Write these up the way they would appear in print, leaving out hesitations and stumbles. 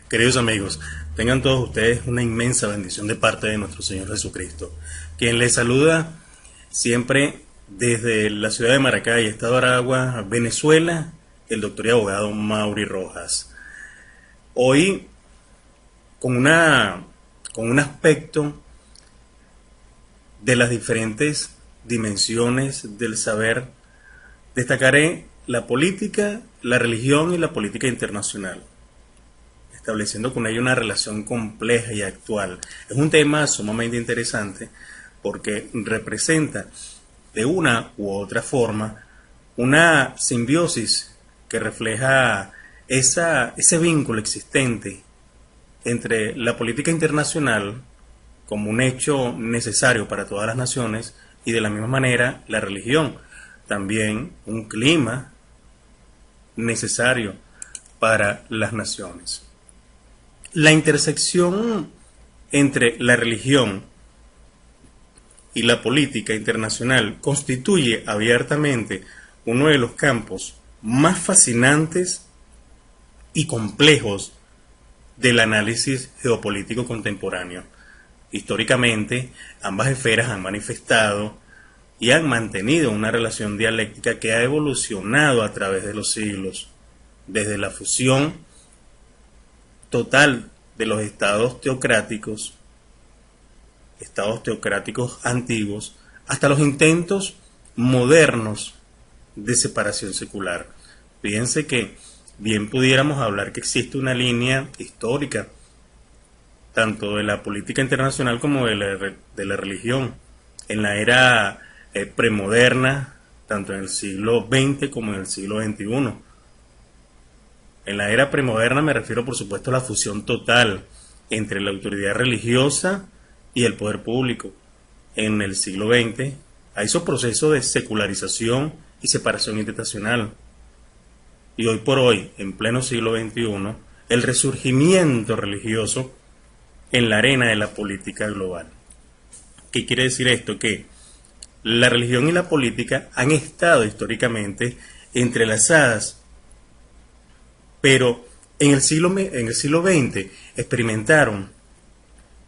Queridos amigos, tengan todos ustedes una inmensa bendición de parte de nuestro Señor Jesucristo, quien les saluda siempre desde la ciudad de Maracay, Estado de Aragua, Venezuela, el doctor y abogado Mauri Rojas. Hoy, con un aspecto de las diferentes dimensiones del saber, destacaré la política, la religión y la política internacional, estableciendo con ello una relación compleja y actual. Es un tema sumamente interesante porque representa de una u otra forma una simbiosis que refleja ese vínculo existente entre la política internacional como un hecho necesario para todas las naciones y de la misma manera la religión, también un clima necesario para las naciones. La intersección entre la religión y la política internacional constituye abiertamente uno de los campos más fascinantes y complejos del análisis geopolítico contemporáneo. Históricamente, ambas esferas han manifestado y han mantenido una relación dialéctica que ha evolucionado a través de los siglos, desde la fusión total de los estados teocráticos antiguos, hasta los intentos modernos de separación secular. Fíjense que bien pudiéramos hablar que existe una línea histórica, tanto de la política internacional como de la religión, en la era premoderna, tanto en el siglo XX como en el siglo XXI. En la era premoderna me refiero, por supuesto, a la fusión total entre la autoridad religiosa y el poder público. En el siglo XX hay esos procesos de secularización y separación institucional. Y hoy por hoy, en pleno siglo XXI, el resurgimiento religioso en la arena de la política global. ¿Qué quiere decir esto? Que la religión y la política han estado históricamente entrelazadas, pero en el siglo XX experimentaron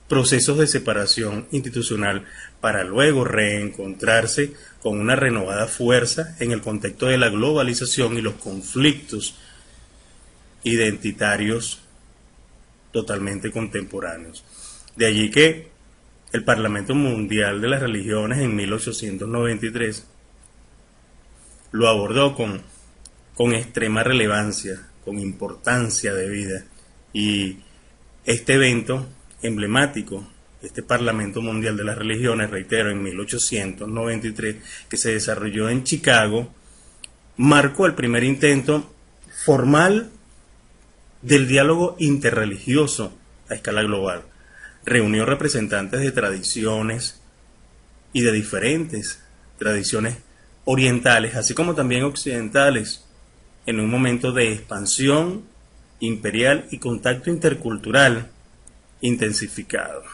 procesos de separación institucional para luego reencontrarse con una renovada fuerza en el contexto de la globalización y los conflictos identitarios totalmente contemporáneos. De allí que el Parlamento Mundial de las Religiones en 1893 lo abordó con extrema relevancia, con importancia de vida, y este evento emblemático, este Parlamento Mundial de las Religiones, reitero, en 1893, que se desarrolló en Chicago, marcó el primer intento formal del diálogo interreligioso a escala global. Reunió representantes de tradiciones y de diferentes tradiciones orientales, así como también occidentales, en un momento de expansión imperial y contacto intercultural intensificado.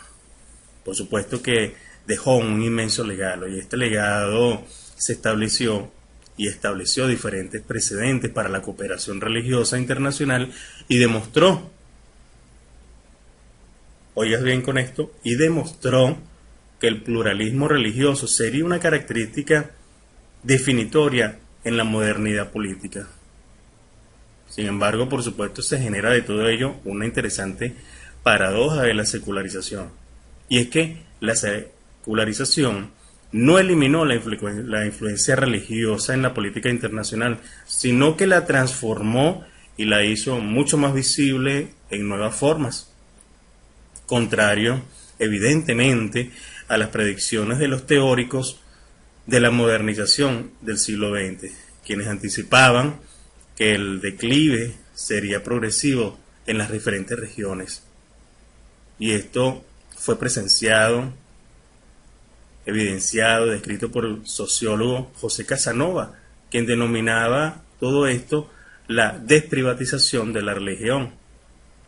Por supuesto que dejó un inmenso legado, y este legado se estableció diferentes precedentes para la cooperación religiosa internacional y demostró, oigas bien con esto, y demostró que el pluralismo religioso sería una característica definitoria en la modernidad política. Sin embargo, por supuesto, se genera de todo ello una interesante paradoja de la secularización, y es que la secularización no eliminó la influencia religiosa en la política internacional, sino que la transformó y la hizo mucho más visible en nuevas formas, contrario, evidentemente, a las predicciones de los teóricos de la modernización del siglo XX, quienes anticipaban que el declive sería progresivo en las diferentes regiones. Y esto fue presenciado, evidenciado, descrito por el sociólogo José Casanova, quien denominaba todo esto la desprivatización de la religión.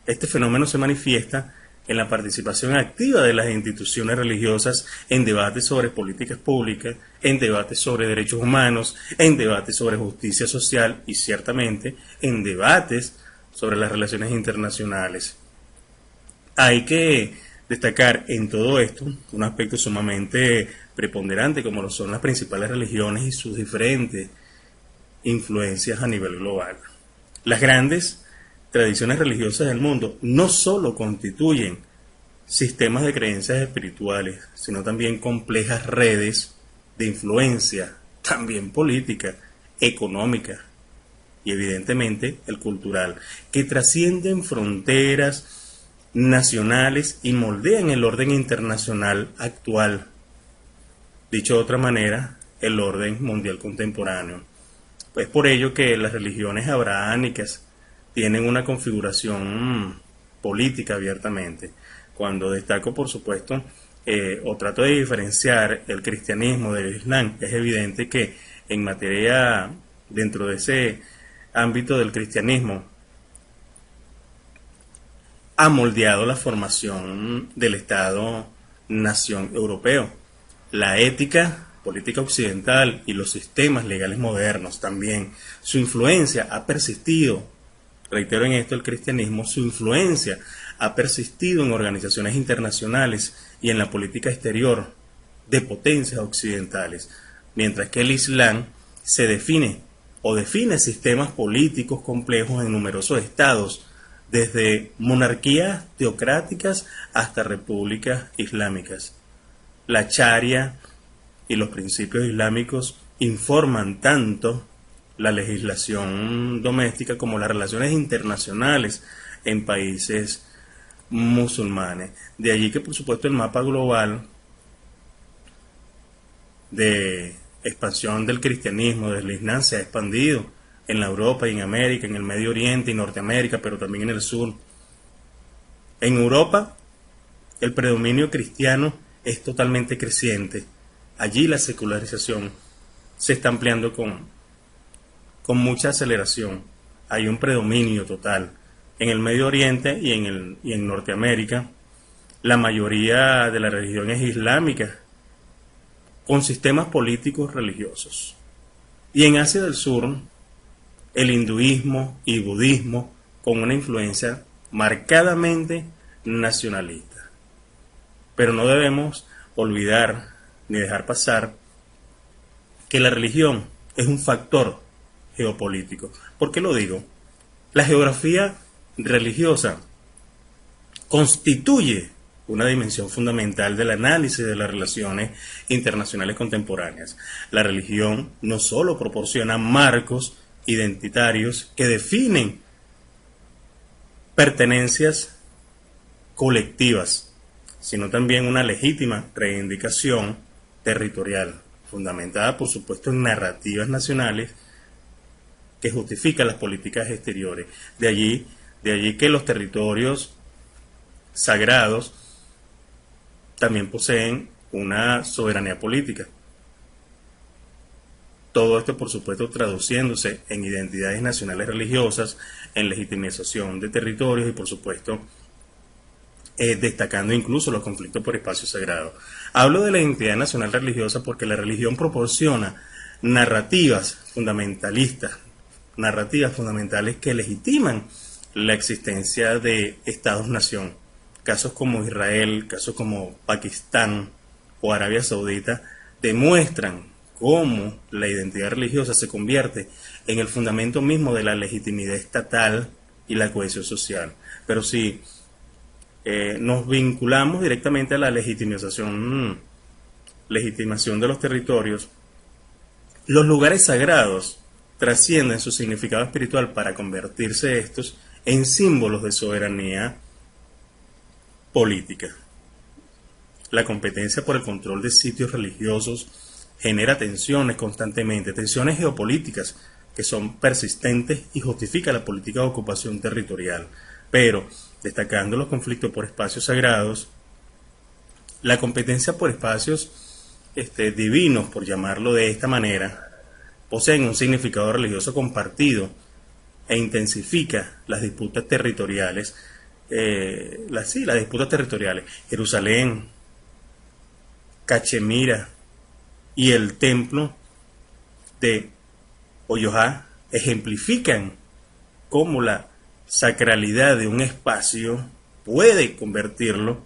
Este fenómeno se manifiesta en la participación activa de las instituciones religiosas en debates sobre políticas públicas, en debates sobre derechos humanos, en debates sobre justicia social y ciertamente en debates sobre las relaciones internacionales. Hay que destacar en todo esto un aspecto sumamente preponderante como lo son las principales religiones y sus diferentes influencias a nivel global. Las grandes tradiciones religiosas del mundo no solo constituyen sistemas de creencias espirituales, sino también complejas redes de influencia, también política, económica y evidentemente el cultural, que trascienden fronteras nacionales y moldean el orden internacional actual. Dicho de otra manera, el orden mundial contemporáneo. Es por ello que las religiones abrahámicas tienen una configuración política abiertamente. Cuando destaco, por supuesto, o trato de diferenciar el cristianismo del islam, es evidente que en materia, dentro de ese ámbito del cristianismo, ha moldeado la formación del Estado-nación europeo. La ética política occidental y los sistemas legales modernos también. Su influencia ha persistido, reitero en esto el cristianismo, su influencia ha persistido en organizaciones internacionales y en la política exterior de potencias occidentales, mientras que el Islam se define o define sistemas políticos complejos en numerosos estados, desde monarquías teocráticas hasta repúblicas islámicas. La Sharia y los principios islámicos informan tanto la legislación doméstica como las relaciones internacionales en países musulmanes. De allí que, por supuesto, el mapa global de expansión del cristianismo, del Islam, se ha expandido en la Europa y en América, en el Medio Oriente y Norteamérica, pero también en el sur. En Europa, el predominio cristiano es totalmente creciente. Allí la secularización se está ampliando con mucha aceleración. Hay un predominio total. En el Medio Oriente y en Norteamérica, la mayoría de la religión es islámica, con sistemas políticos religiosos. Y en Asia del Sur, el hinduismo y budismo con una influencia marcadamente nacionalista. Pero no debemos olvidar ni dejar pasar que la religión es un factor geopolítico. ¿Por qué lo digo? La geografía religiosa constituye una dimensión fundamental del análisis de las relaciones internacionales contemporáneas. La religión no solo proporciona marcos identitarios que definen pertenencias colectivas, sino también una legítima reivindicación territorial, fundamentada por supuesto en narrativas nacionales que justifican las políticas exteriores. De allí que los territorios sagrados también poseen una soberanía política. Todo esto, por supuesto, traduciéndose en identidades nacionales religiosas, en legitimización de territorios y, por supuesto, destacando incluso los conflictos por espacios sagrados. Hablo de la identidad nacional religiosa porque la religión proporciona narrativas fundamentalistas, narrativas fundamentales que legitiman la existencia de estados-nación. Casos como Israel, casos como Pakistán o Arabia Saudita demuestran cómo la identidad religiosa se convierte en el fundamento mismo de la legitimidad estatal y la cohesión social. Pero si nos vinculamos directamente a la legitimación de los territorios, los lugares sagrados trascienden su significado espiritual para convertirse estos en símbolos de soberanía política. La competencia por el control de sitios religiosos genera tensiones constantemente, tensiones geopolíticas que son persistentes y justifica la política de ocupación territorial. Pero, destacando los conflictos por espacios sagrados, la competencia por espacios divinos, por llamarlo de esta manera, poseen un significado religioso compartido e intensifica las disputas territoriales. Las disputas territoriales. Jerusalén, Cachemira y el templo de Oyohá ejemplifican cómo la sacralidad de un espacio puede convertirlo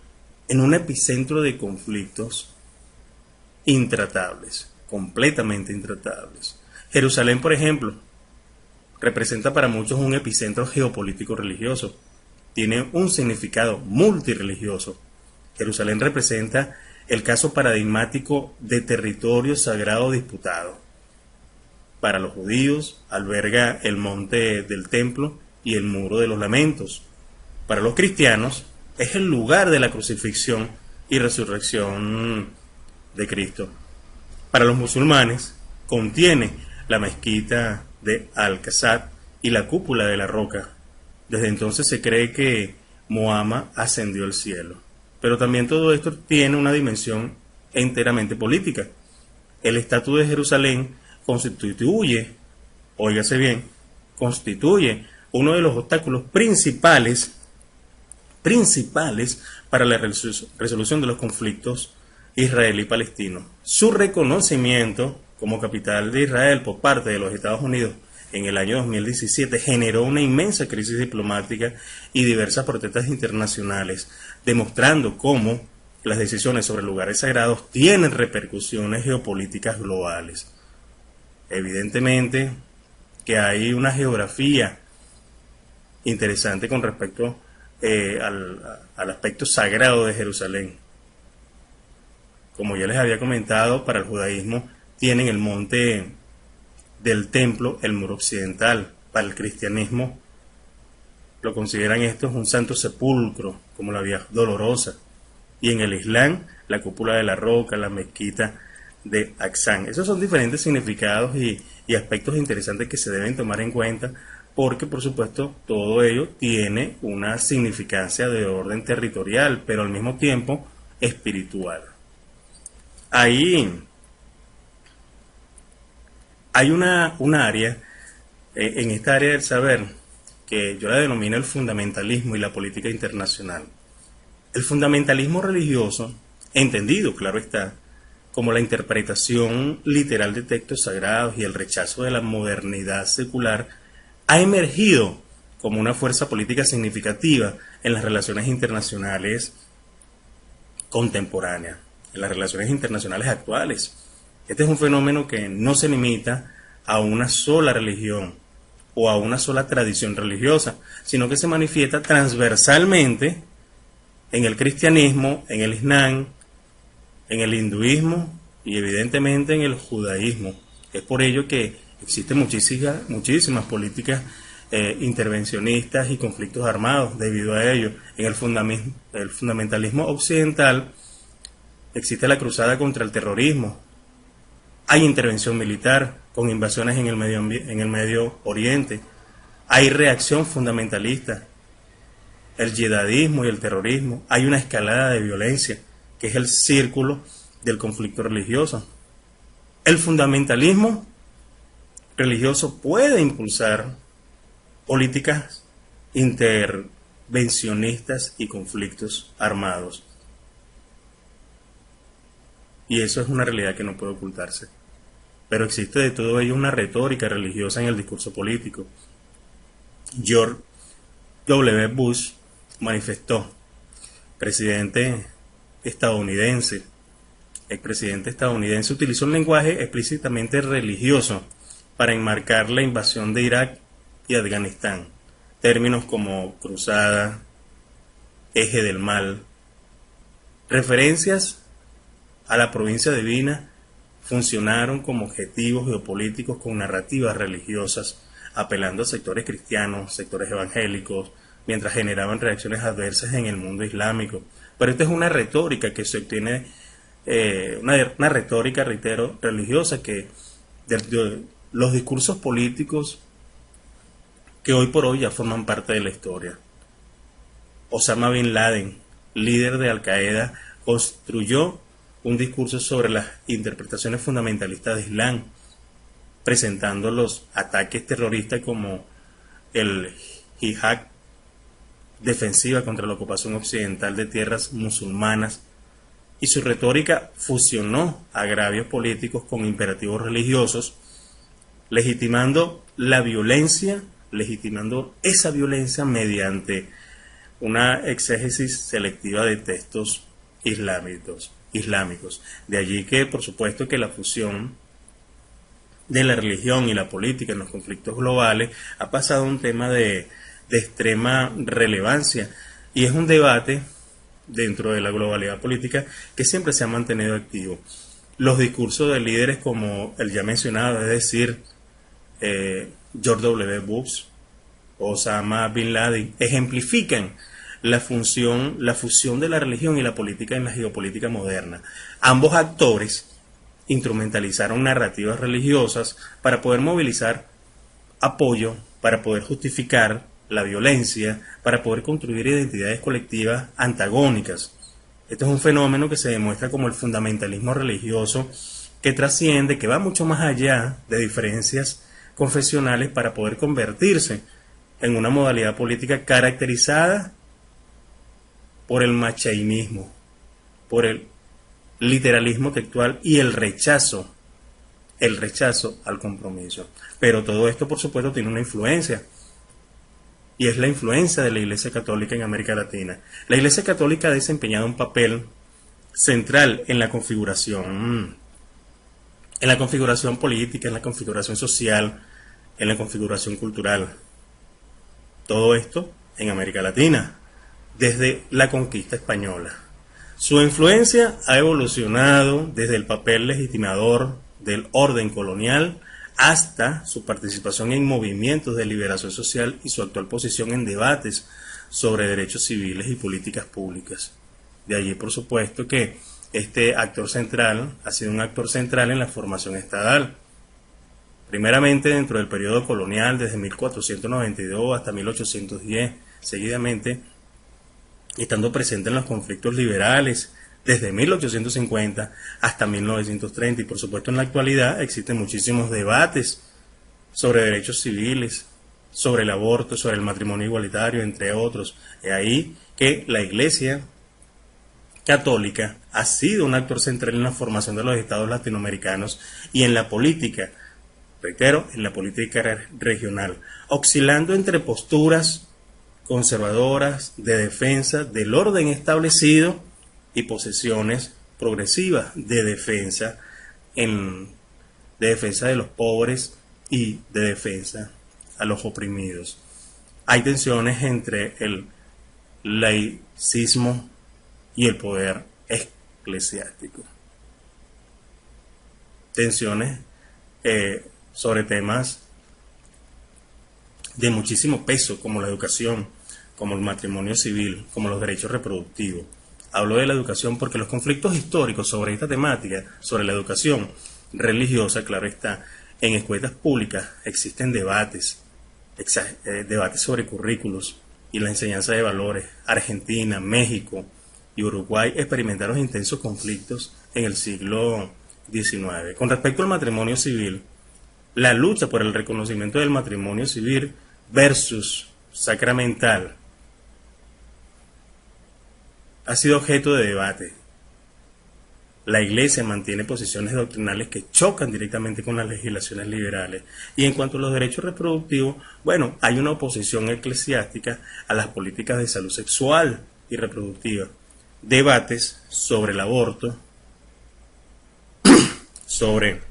en un epicentro de conflictos intratables, completamente intratables. Jerusalén, por ejemplo, representa para muchos un epicentro geopolítico religioso. Tiene un significado multirreligioso. Jerusalén representa el caso paradigmático de territorio sagrado disputado. Para los judíos alberga el monte del templo y el muro de los lamentos. Para los cristianos es el lugar de la crucifixión y resurrección de Cristo. Para los musulmanes contiene la mezquita de Al-Aqsa y la cúpula de la Roca. Desde entonces se cree que Muhammad ascendió al cielo. Pero también todo esto tiene una dimensión enteramente política. El Estatuto de Jerusalén constituye, óigase bien, constituye uno de los obstáculos principales para la resolución de los conflictos israelí-palestino. Su reconocimiento como capital de Israel por parte de los Estados Unidos en el año 2017 generó una inmensa crisis diplomática y diversas protestas internacionales, demostrando cómo las decisiones sobre lugares sagrados tienen repercusiones geopolíticas globales. Evidentemente que hay una geografía interesante con respecto al aspecto sagrado de Jerusalén. Como ya les había comentado, para el judaísmo tienen el monte del templo, el muro occidental. Para el cristianismo lo consideran esto un santo sepulcro, como la Vía Dolorosa. Y en el Islam, la cúpula de la Roca, la mezquita de Aqsa. Esos son diferentes significados y aspectos interesantes que se deben tomar en cuenta, porque por supuesto todo ello tiene una significancia de orden territorial, pero al mismo tiempo espiritual. Ahí hay una área, en esta área del saber, que yo la denomino el fundamentalismo y la política internacional. El fundamentalismo religioso, entendido, claro está, como la interpretación literal de textos sagrados y el rechazo de la modernidad secular, ha emergido como una fuerza política significativa en las relaciones internacionales contemporáneas, en las relaciones internacionales actuales. Este es un fenómeno que no se limita a una sola religión o a una sola tradición religiosa, sino que se manifiesta transversalmente en el cristianismo, en el islam, en el hinduismo y evidentemente en el judaísmo. Es por ello que existen muchísimas políticas intervencionistas y conflictos armados debido a ello. En el fundamentalismo occidental existe la cruzada contra el terrorismo. Hay intervención militar con invasiones en el Medio Oriente. Hay reacción fundamentalista. El yihadismo y el terrorismo. Hay una escalada de violencia, que es el círculo del conflicto religioso. El fundamentalismo religioso puede impulsar políticas intervencionistas y conflictos armados. Y eso es una realidad que no puede ocultarse. Pero existe de todo ello una retórica religiosa en el discurso político. George W. Bush manifestó, expresidente estadounidense, utilizó un lenguaje explícitamente religioso para enmarcar la invasión de Irak y Afganistán. Términos como cruzada, eje del mal, referencias a la provincia divina funcionaron como objetivos geopolíticos con narrativas religiosas, apelando a sectores cristianos, sectores evangélicos, mientras generaban reacciones adversas en el mundo islámico. Pero esta es una retórica que se obtiene, una retórica, reitero, religiosa, que de los discursos políticos que hoy por hoy ya forman parte de la historia. Osama Bin Laden, líder de Al-Qaeda, construyó un discurso sobre las interpretaciones fundamentalistas de Islam, presentando los ataques terroristas como el jihad, defensiva contra la ocupación occidental de tierras musulmanas, y su retórica fusionó agravios políticos con imperativos religiosos, legitimando esa violencia mediante una exégesis selectiva de textos islámicos. De allí que, por supuesto, que la fusión de la religión y la política en los conflictos globales ha pasado a un tema de extrema relevancia, y es un debate dentro de la globalidad política que siempre se ha mantenido activo. Los discursos de líderes como el ya mencionado, es decir, George W. Bush, Osama Bin Laden, ejemplifican la fusión de la religión y la política en la geopolítica moderna. Ambos actores instrumentalizaron narrativas religiosas para poder movilizar apoyo, para poder justificar la violencia, para poder construir identidades colectivas antagónicas. Esto es un fenómeno que se demuestra como el fundamentalismo religioso, que trasciende, que va mucho más allá de diferencias confesionales para poder convertirse en una modalidad política caracterizada por el machianismo, por el literalismo textual y el rechazo al compromiso. Pero todo esto, por supuesto, tiene una influencia, y es la influencia de la Iglesia Católica en América Latina. La Iglesia Católica ha desempeñado un papel central en la configuración política, en la configuración social, en la configuración cultural. Todo esto en América Latina, desde la conquista española. Su influencia ha evolucionado desde el papel legitimador del orden colonial hasta su participación en movimientos de liberación social y su actual posición en debates sobre derechos civiles y políticas públicas. De allí, por supuesto, que este actor central ha sido un actor central en la formación estatal. Primeramente dentro del periodo colonial, desde 1492 hasta 1810, seguidamente estando presente en los conflictos liberales, desde 1850 hasta 1930, y por supuesto en la actualidad existen muchísimos debates sobre derechos civiles, sobre el aborto, sobre el matrimonio igualitario, entre otros. Es ahí que la Iglesia Católica ha sido un actor central en la formación de los estados latinoamericanos y en la política, reitero, en la política regional, oscilando entre posturas conservadoras de defensa del orden establecido y posiciones progresivas de defensa de los pobres y de defensa a los oprimidos. Hay tensiones entre el laicismo y el poder eclesiástico. Tensiones sobre temas de muchísimo peso, como la educación, como el matrimonio civil, como los derechos reproductivos. Hablo de la educación porque los conflictos históricos sobre esta temática, sobre la educación religiosa, claro está, en escuelas públicas existen debates sobre currículos y la enseñanza de valores. Argentina, México y Uruguay experimentaron intensos conflictos en el siglo XIX. Con respecto al matrimonio civil, la lucha por el reconocimiento del matrimonio civil versus sacramental ha sido objeto de debate. La Iglesia mantiene posiciones doctrinales que chocan directamente con las legislaciones liberales. Y en cuanto a los derechos reproductivos, bueno, hay una oposición eclesiástica a las políticas de salud sexual y reproductiva. Debates sobre el aborto, sobre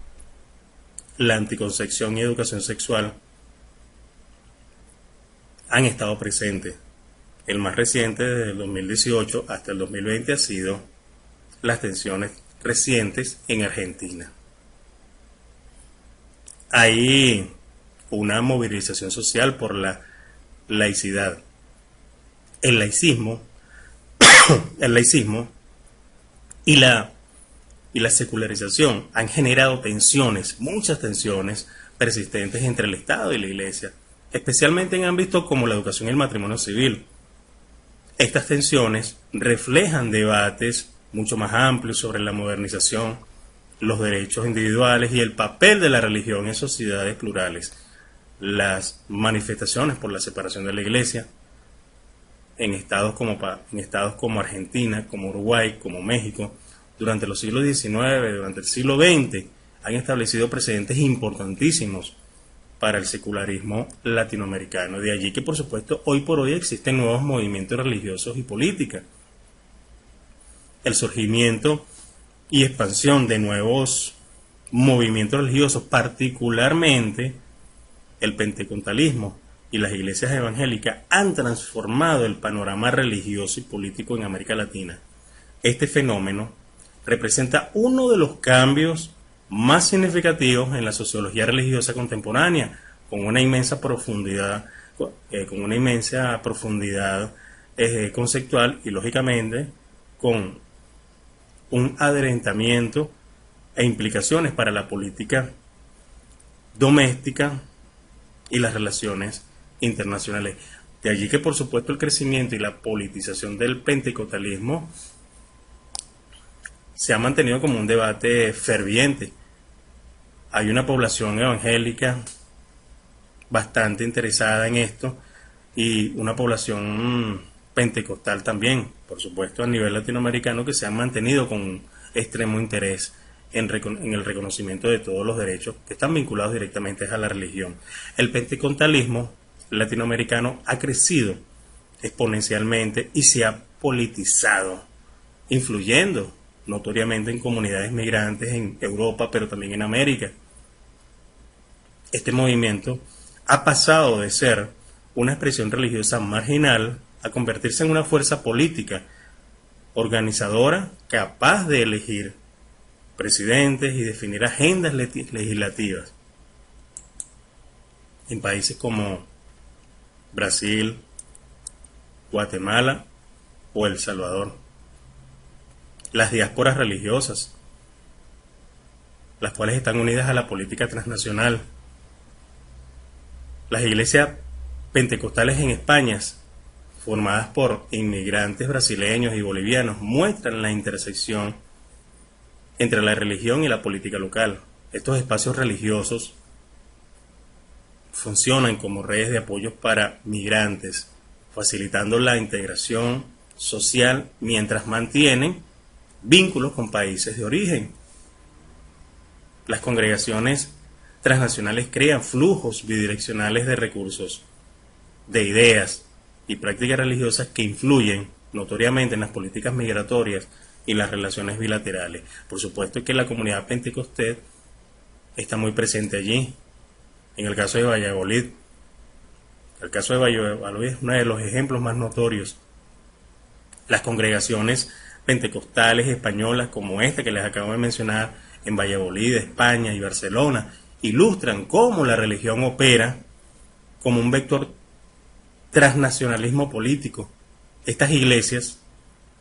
la anticoncepción y educación sexual han estado presentes. El más reciente, desde el 2018 hasta el 2020, ha sido las tensiones recientes en Argentina. Hay una movilización social por la laicidad. El laicismo y la secularización han generado tensiones, muchas tensiones persistentes entre el Estado y la Iglesia, especialmente en ámbitos como la educación y el matrimonio civil. Estas tensiones reflejan debates mucho más amplios sobre la modernización, los derechos individuales y el papel de la religión en sociedades plurales. Las manifestaciones por la separación de la Iglesia en estados como Argentina, como Uruguay, como México, durante los siglos XIX, durante el siglo XX, han establecido precedentes importantísimos para el secularismo latinoamericano. De allí que, por supuesto, hoy por hoy existen nuevos movimientos religiosos y políticos. El surgimiento y expansión de nuevos movimientos religiosos, particularmente el pentecostalismo y las iglesias evangélicas, han transformado el panorama religioso y político en América Latina. Este fenómeno representa uno de los cambios más significativos en la sociología religiosa contemporánea, con una inmensa profundidad, conceptual y, lógicamente, con un adelantamiento e implicaciones para la política doméstica y las relaciones internacionales. De allí que, por supuesto, el crecimiento y la politización del pentecostalismo se ha mantenido como un debate ferviente. Hay una población evangélica bastante interesada en esto y una población pentecostal también, por supuesto, a nivel latinoamericano, que se han mantenido con extremo interés en el reconocimiento de todos los derechos que están vinculados directamente a la religión. El pentecostalismo latinoamericano ha crecido exponencialmente y se ha politizado, influyendo notoriamente en comunidades migrantes en Europa, pero también en América. Este movimiento ha pasado de ser una expresión religiosa marginal a convertirse en una fuerza política organizadora capaz de elegir presidentes y definir agendas legislativas en países como Brasil, Guatemala o El Salvador. Las diásporas religiosas, las cuales están unidas a la política transnacional. Las iglesias pentecostales en España, formadas por inmigrantes brasileños y bolivianos, muestran la intersección entre la religión y la política local. Estos espacios religiosos funcionan como redes de apoyo para migrantes, facilitando la integración social mientras mantienen vínculos con países de origen. Las congregaciones transnacionales crean flujos bidireccionales de recursos, de ideas y prácticas religiosas que influyen notoriamente en las políticas migratorias y las relaciones bilaterales. Por supuesto que la comunidad pentecostés está muy presente allí. En el caso de Valladolid, es uno de los ejemplos más notorios. Las congregaciones pentecostales españolas como esta que les acabo de mencionar en Valladolid, España y Barcelona, ilustran cómo la religión opera como un vector transnacionalismo político. Estas iglesias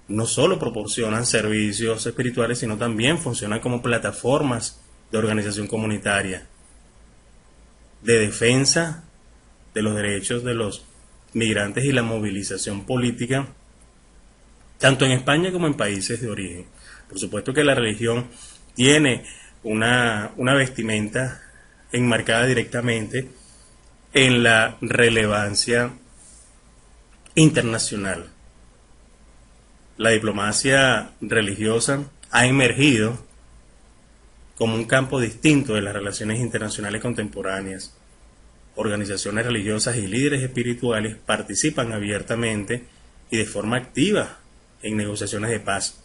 no solo proporcionan servicios espirituales, sino también funcionan como plataformas de organización comunitaria, de defensa de los derechos de los migrantes y la movilización política, tanto en España como en países de origen. Por supuesto que la religión tiene una vestimenta enmarcada directamente en la relevancia internacional. La diplomacia religiosa ha emergido como un campo distinto de las relaciones internacionales contemporáneas. Organizaciones religiosas y líderes espirituales participan abiertamente y de forma activa en negociaciones de paz,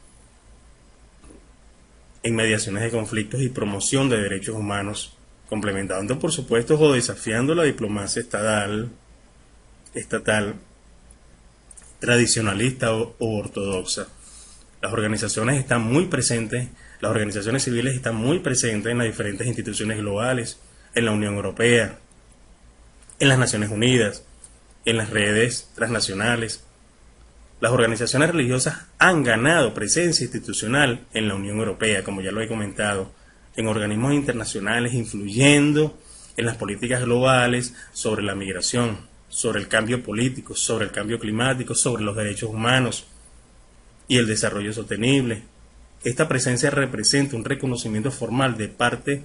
en mediaciones de conflictos y promoción de derechos humanos, complementando, por supuesto, o desafiando la diplomacia estatal, tradicionalista o ortodoxa. Las organizaciones civiles están muy presentes en las diferentes instituciones globales, en la Unión Europea, en las Naciones Unidas, en las redes transnacionales. Las organizaciones religiosas han ganado presencia institucional en la Unión Europea, como ya lo he comentado, en organismos internacionales, influyendo en las políticas globales sobre la migración, sobre el cambio político, sobre el cambio climático, sobre los derechos humanos y el desarrollo sostenible. Esta presencia representa un reconocimiento formal de parte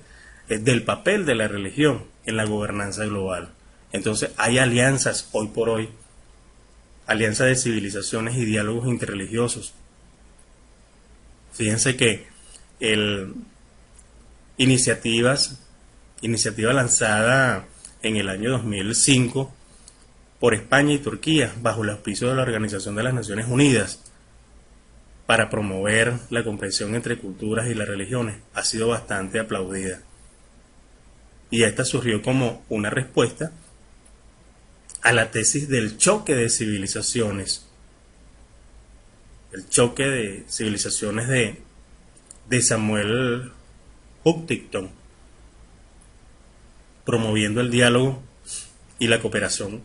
del papel de la religión en la gobernanza global. Entonces hay alianzas hoy por hoy, alianzas de civilizaciones y diálogos interreligiosos. Fíjense que iniciativa lanzada en el año 2005 por España y Turquía, bajo el auspicio de la Organización de las Naciones Unidas, para promover la comprensión entre culturas y las religiones, ha sido bastante aplaudida. Y esta surgió como una respuesta a la tesis del choque de civilizaciones, el choque de civilizaciones de Samuel Huntington, promoviendo el diálogo y la cooperación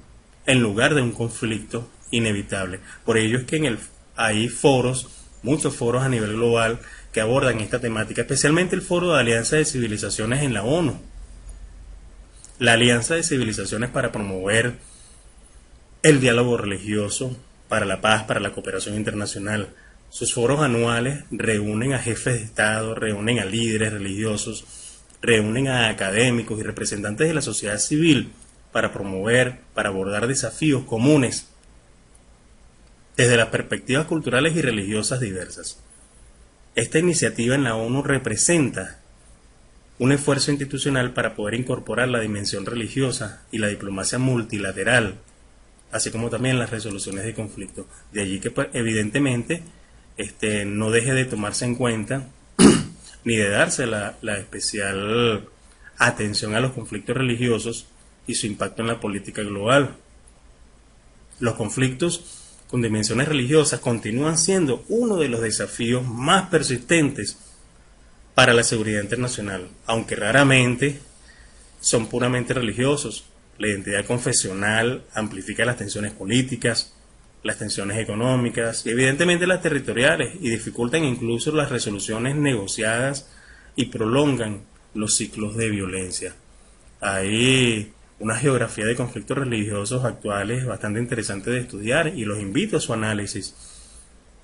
en lugar de un conflicto inevitable. Por ello es que hay foros, muchos foros a nivel global, que abordan esta temática, especialmente el Foro de Alianza de Civilizaciones en la ONU. La Alianza de Civilizaciones para promover el diálogo religioso, para la paz, para la cooperación internacional. Sus foros anuales reúnen a jefes de Estado, reúnen a líderes religiosos, reúnen a académicos y representantes de la sociedad civil para promover, para abordar desafíos comunes desde las perspectivas culturales y religiosas diversas. Esta iniciativa en la ONU representa un esfuerzo institucional para poder incorporar la dimensión religiosa y la diplomacia multilateral, así como también las resoluciones de conflictos. De allí que, pues, evidentemente, no deje de tomarse en cuenta ni de darse la especial atención a los conflictos religiosos y su impacto en la política global. Los conflictos con dimensiones religiosas continúan siendo uno de los desafíos más persistentes para la seguridad internacional, aunque raramente son puramente religiosos. La identidad confesional amplifica las tensiones políticas, las tensiones económicas y evidentemente las territoriales, y dificultan incluso las resoluciones negociadas y prolongan los ciclos de violencia. Hay una geografía de conflictos religiosos actuales bastante interesante de estudiar y los invito a su análisis.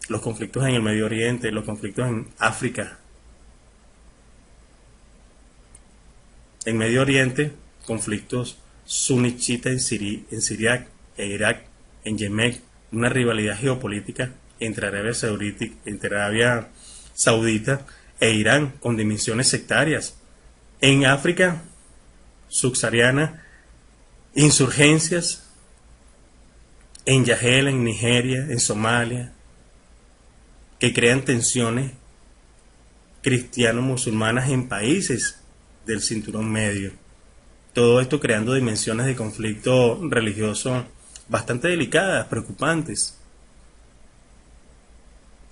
Los conflictos en el Medio Oriente, los conflictos en África. En Medio Oriente, conflictos sunni-chiita en Siria e Irak, en Yemen, una rivalidad geopolítica entre Arabia Saudita e Irán con dimensiones sectarias. En África subsahariana, insurgencias en Yahel, en Nigeria, en Somalia, que crean tensiones cristiano-musulmanas en países del cinturón medio. Todo esto creando dimensiones de conflicto religioso bastante delicadas, preocupantes.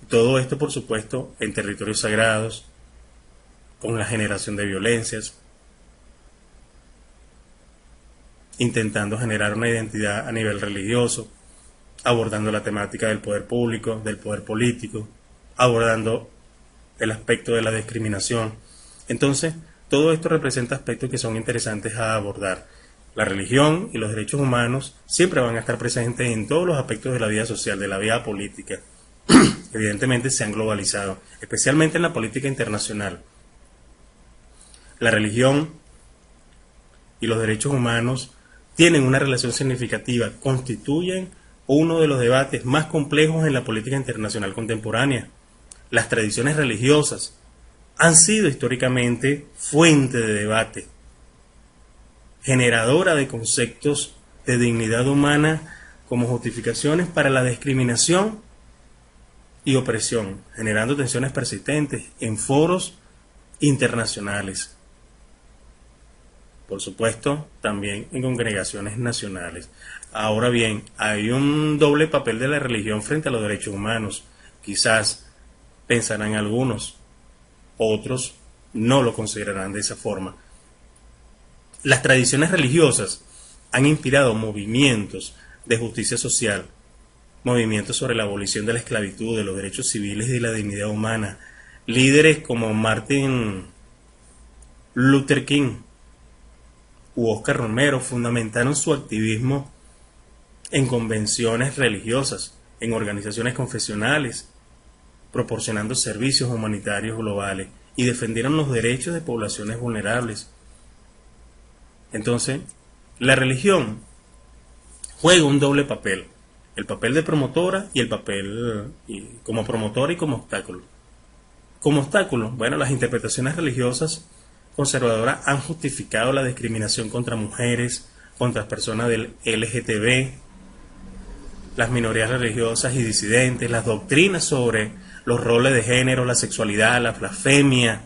Todo esto, por supuesto, en territorios sagrados, con la generación de violencias, intentando generar una identidad a nivel religioso, abordando la temática del poder público, del poder político, abordando el aspecto de la discriminación. Entonces, todo esto representa aspectos que son interesantes a abordar. La religión y los derechos humanos siempre van a estar presentes en todos los aspectos de la vida social, de la vida política. Evidentemente se han globalizado, especialmente en la política internacional. La religión y los derechos humanos tienen una relación significativa, constituyen uno de los debates más complejos en la política internacional contemporánea. Las tradiciones religiosas han sido históricamente fuente de debate, generadora de conceptos de dignidad humana como justificaciones para la discriminación y opresión, generando tensiones persistentes en foros internacionales. Por supuesto, también en congregaciones nacionales. Ahora bien, hay un doble papel de la religión frente a los derechos humanos. Quizás pensarán algunos, otros no lo considerarán de esa forma. Las tradiciones religiosas han inspirado movimientos de justicia social, movimientos sobre la abolición de la esclavitud, de los derechos civiles y de la dignidad humana. Líderes como Martin Luther King u Oscar Romero fundamentaron su activismo en convenciones religiosas, en organizaciones confesionales, proporcionando servicios humanitarios globales, y defendieron los derechos de poblaciones vulnerables. Entonces, la religión juega un doble papel, el papel de promotora y el papel como promotora y como obstáculo. Como obstáculo, bueno, las interpretaciones religiosas conservadoras han justificado la discriminación contra mujeres, contra las personas del LGTB, las minorías religiosas y disidentes, las doctrinas sobre los roles de género, la sexualidad, la blasfemia,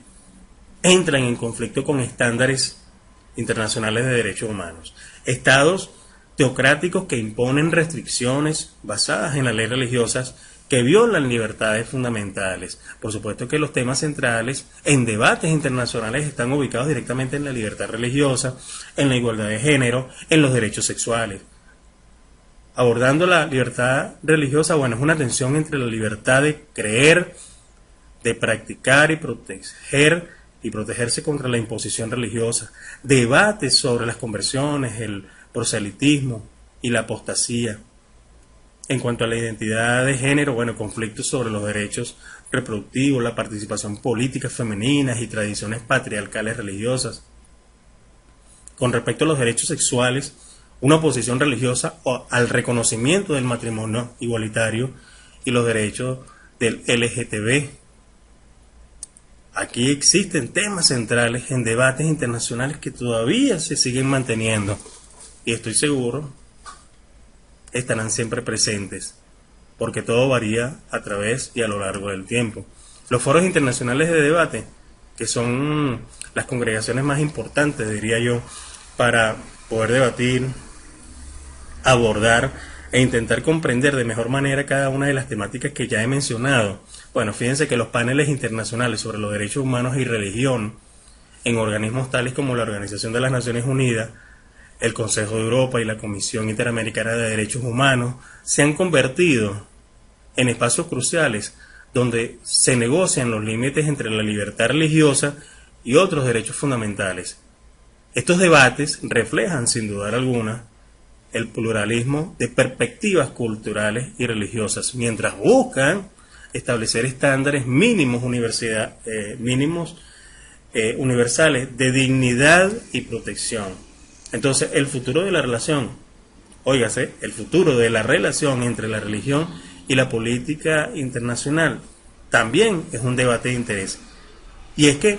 entran en conflicto con estándares internacionales de derechos humanos. Estados teocráticos que imponen restricciones basadas en las leyes religiosas que violan libertades fundamentales. Por supuesto que los temas centrales en debates internacionales están ubicados directamente en la libertad religiosa, en la igualdad de género, en los derechos sexuales. Abordando la libertad religiosa, bueno, es una tensión entre la libertad de creer, de practicar y protegerse contra la imposición religiosa, debates sobre las conversiones, el proselitismo y la apostasía. En cuanto a la identidad de género, bueno, conflictos sobre los derechos reproductivos, la participación política femeninas y tradiciones patriarcales religiosas. Con respecto a los derechos sexuales, una oposición religiosa al reconocimiento del matrimonio igualitario y los derechos del LGTB. Aquí existen temas centrales en debates internacionales que todavía se siguen manteniendo y estoy seguro estarán siempre presentes, porque todo varía a través y a lo largo del tiempo. Los foros internacionales de debate, que son las congregaciones más importantes, diría yo, para poder debatir, abordar e intentar comprender de mejor manera cada una de las temáticas que ya he mencionado. Bueno, fíjense que los paneles internacionales sobre los derechos humanos y religión en organismos tales como la Organización de las Naciones Unidas, el Consejo de Europa y la Comisión Interamericana de Derechos Humanos se han convertido en espacios cruciales donde se negocian los límites entre la libertad religiosa y otros derechos fundamentales. Estos debates reflejan, sin dudar alguna, el pluralismo de perspectivas culturales y religiosas, mientras buscan establecer estándares mínimos universales de dignidad y protección. Entonces, el futuro de la relación, óigase, el futuro de la relación entre la religión y la política internacional también es un debate de interés. Y es que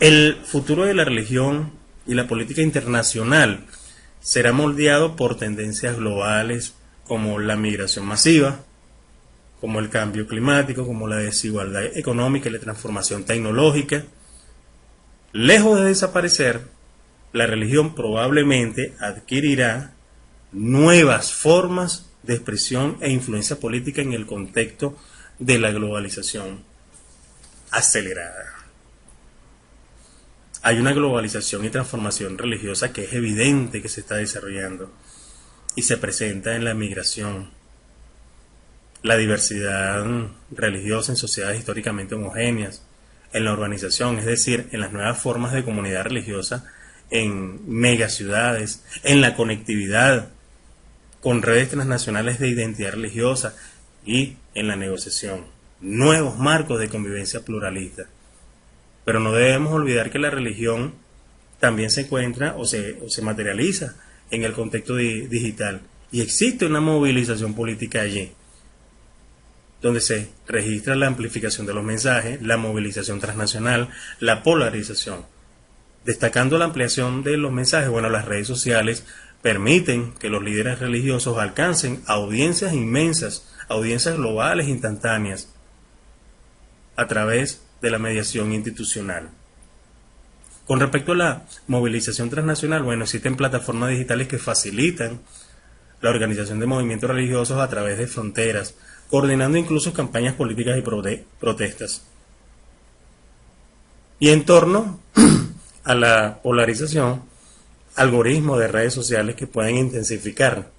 el futuro de la religión y la política internacional será moldeado por tendencias globales como la migración masiva, como el cambio climático, como la desigualdad económica y la transformación tecnológica. Lejos de desaparecer, la religión probablemente adquirirá nuevas formas de expresión e influencia política en el contexto de la globalización acelerada. Hay una globalización y transformación religiosa que es evidente que se está desarrollando y se presenta en la migración, la diversidad religiosa en sociedades históricamente homogéneas, en la urbanización, es decir, en las nuevas formas de comunidad religiosa en megaciudades, en la conectividad con redes transnacionales de identidad religiosa y en la negociación, nuevos marcos de convivencia pluralista. Pero no debemos olvidar que la religión también se encuentra o se materializa en el contexto digital y existe una movilización política allí, donde se registra la amplificación de los mensajes, la movilización transnacional, la polarización. Destacando la ampliación de los mensajes, bueno, las redes sociales permiten que los líderes religiosos alcancen audiencias inmensas, audiencias globales instantáneas, a través de la mediación institucional. Con respecto a la movilización transnacional, bueno, existen plataformas digitales que facilitan la organización de movimientos religiosos a través de fronteras, coordinando incluso campañas políticas y protestas. Y en torno a la polarización, algoritmos de redes sociales que pueden intensificar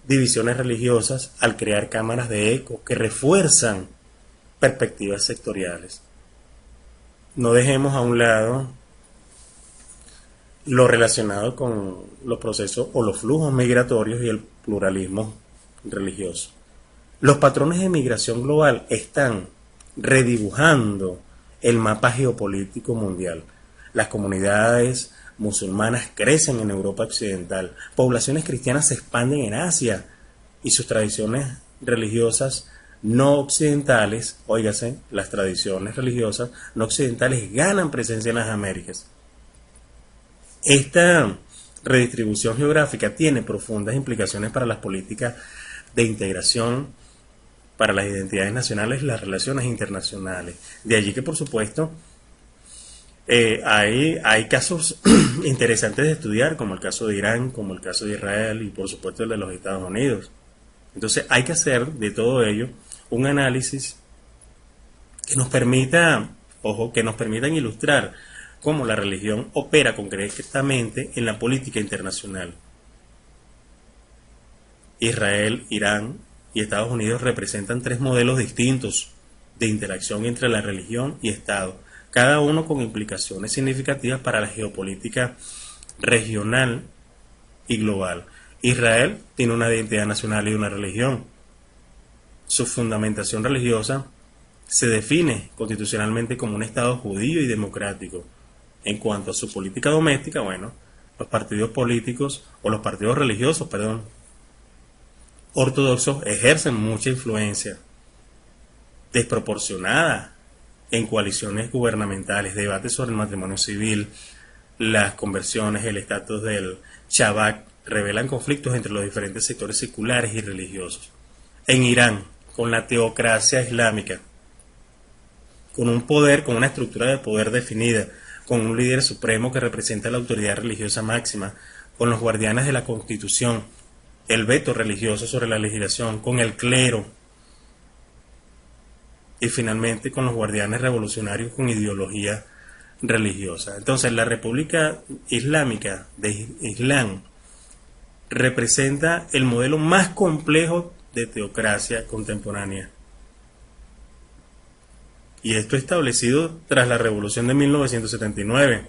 divisiones religiosas al crear cámaras de eco que refuerzan perspectivas sectoriales. No dejemos a un lado lo relacionado con los procesos o los flujos migratorios y el pluralismo religioso. Los patrones de migración global están redibujando el mapa geopolítico mundial. Las comunidades musulmanas crecen en Europa occidental, poblaciones cristianas se expanden en Asia y sus tradiciones religiosas no occidentales, óigase, las tradiciones religiosas no occidentales ganan presencia en las Américas. Esta redistribución geográfica tiene profundas implicaciones para las políticas de integración, para las identidades nacionales y las relaciones internacionales. De allí que, por supuesto, hay casos interesantes de estudiar, como el caso de Irán, como el caso de Israel y, por supuesto, el de los Estados Unidos. Entonces, hay que hacer de todo ello un análisis que nos permita, que nos permitan ilustrar cómo la religión opera concretamente en la política internacional. Israel, Irán y Estados Unidos representan tres modelos distintos de interacción entre la religión y Estado, cada uno con implicaciones significativas para la geopolítica regional y global. Israel tiene una identidad nacional y una religión. Su fundamentación religiosa se define constitucionalmente como un Estado judío y democrático. En cuanto a su política doméstica, bueno, los partidos políticos, o los partidos religiosos, ortodoxos ejercen mucha influencia desproporcionada en coaliciones gubernamentales, debates sobre el matrimonio civil, las conversiones, el estatus del Shabbat, revelan conflictos entre los diferentes sectores seculares y religiosos. En Irán, con la teocracia islámica, con un poder, con una estructura de poder definida, con un líder supremo que representa la autoridad religiosa máxima, con los guardianes de la Constitución, el veto religioso sobre la legislación, con el clero y finalmente con los guardianes revolucionarios con ideología religiosa. Entonces, la República Islámica de Islam representa el modelo más complejo de teocracia contemporánea. Y esto establecido tras la Revolución de 1979.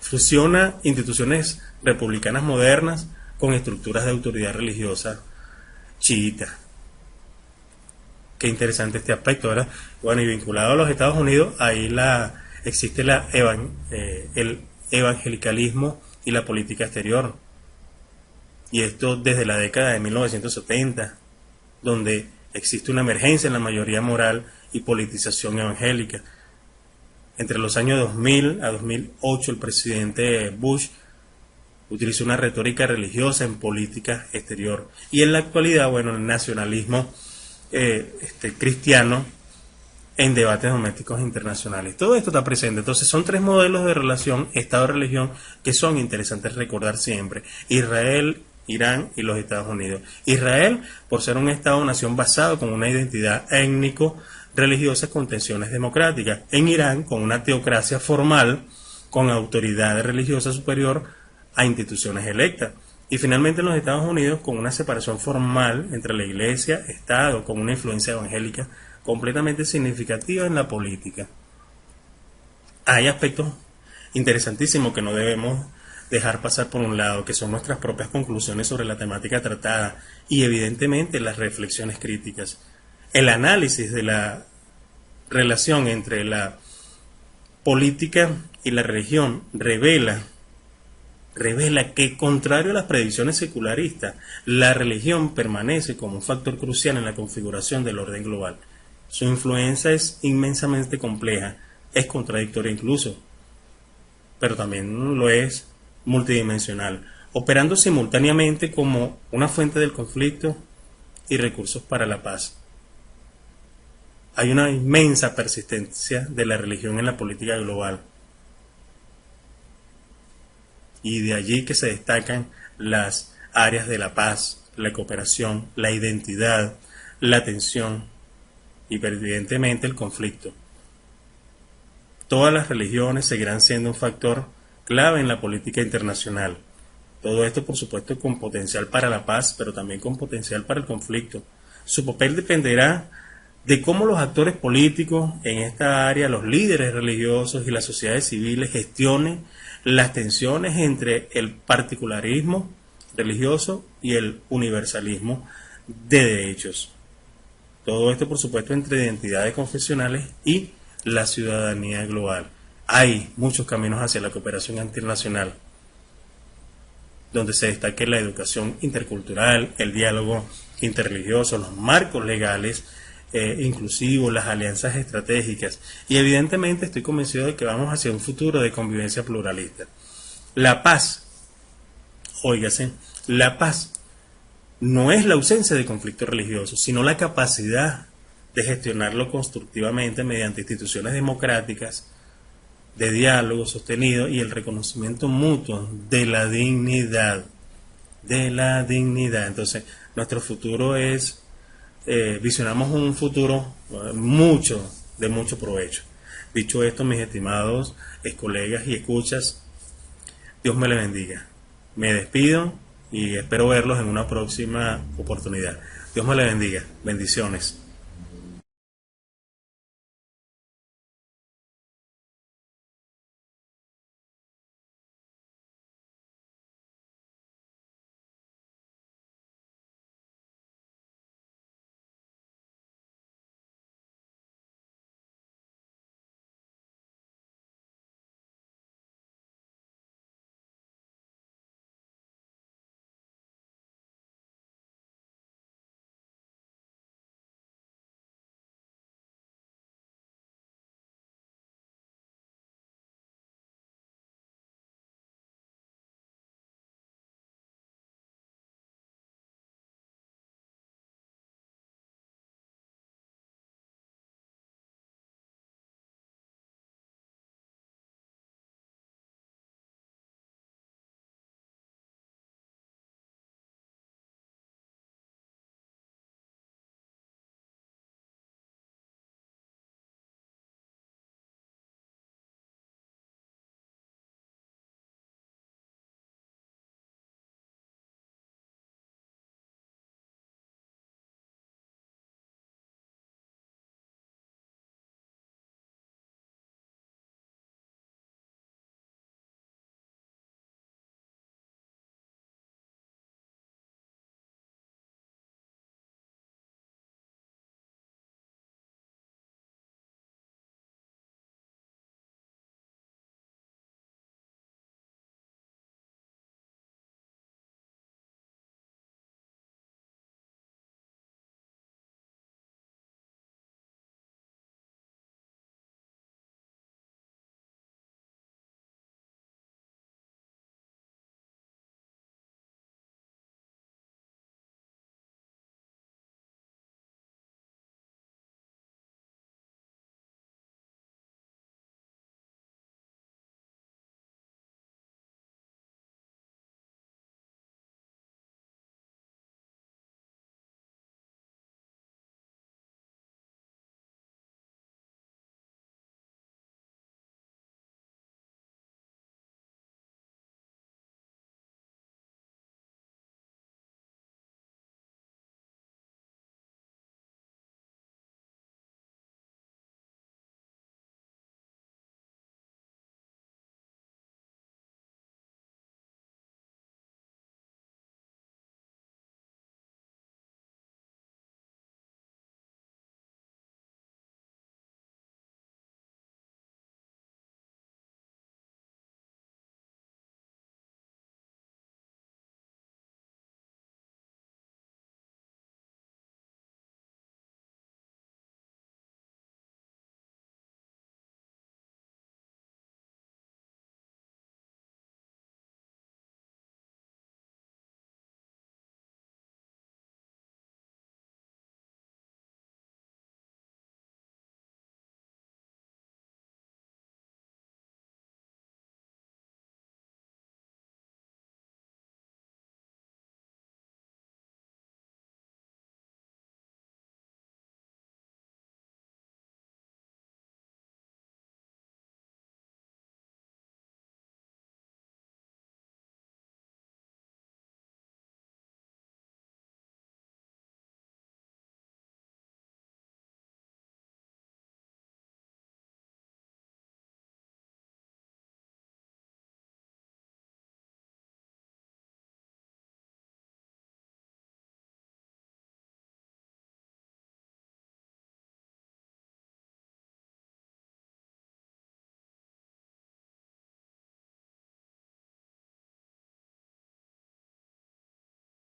Fusiona instituciones republicanas modernas con estructuras de autoridad religiosa chiita. Qué interesante este aspecto, ¿verdad? Bueno, y vinculado a los Estados Unidos, ahí existe el evangelicalismo y la política exterior. Y esto desde la década de 1970, donde existe una emergencia en la mayoría moral y politización evangélica. Entre los años 2000 a 2008, el presidente Bush utilizó una retórica religiosa en política exterior. Y en la actualidad, bueno, el nacionalismo cristiano en debates domésticos internacionales. Todo esto está presente. Entonces, son tres modelos de relación Estado-religión que son interesantes recordar siempre. Israel, Irán y los Estados Unidos. Israel, por ser un Estado-nación basado con una identidad étnico-religiosa con tensiones democráticas. En Irán, con una teocracia formal, con autoridad religiosa superior a instituciones electas. Y finalmente en los Estados Unidos, con una separación formal entre la Iglesia, Estado, con una influencia evangélica completamente significativa en la política. Hay aspectos interesantísimos que no debemos dejar pasar por un lado, que son nuestras propias conclusiones sobre la temática tratada y evidentemente las reflexiones críticas. El análisis de la relación entre la política y la religión revela que, contrario a las predicciones secularistas, la religión permanece como un factor crucial en la configuración del orden global. Su influencia es inmensamente compleja, es contradictoria incluso, pero también lo es multidimensional, operando simultáneamente como una fuente del conflicto y recursos para la paz. Hay una inmensa persistencia de la religión en la política global, y de allí que se destacan las áreas de la paz, la cooperación, la identidad, la tensión y evidentemente el conflicto. Todas las religiones seguirán siendo un factor clave en la política internacional. Todo esto, por supuesto, con potencial para la paz, pero también con potencial para el conflicto. Su papel dependerá de cómo los actores políticos en esta área, los líderes religiosos y las sociedades civiles gestionen las tensiones entre el particularismo religioso y el universalismo de derechos. Todo esto, por supuesto, entre identidades confesionales y la ciudadanía global. Hay muchos caminos hacia la cooperación internacional, donde se destaque la educación intercultural, el diálogo interreligioso, los marcos legales inclusivos, las alianzas estratégicas, y evidentemente estoy convencido de que vamos hacia un futuro de convivencia pluralista. La paz, óigase, la paz no es la ausencia de conflictos religiosos, sino la capacidad de gestionarlo constructivamente mediante instituciones democráticas, de diálogo sostenido y el reconocimiento mutuo de la dignidad. De la dignidad. Entonces, nuestro futuro es, visionamos un futuro de mucho provecho. Dicho esto, mis estimados colegas y escuchas, Dios me le bendiga. Me despido y espero verlos en una próxima oportunidad. Dios me le bendiga. Bendiciones.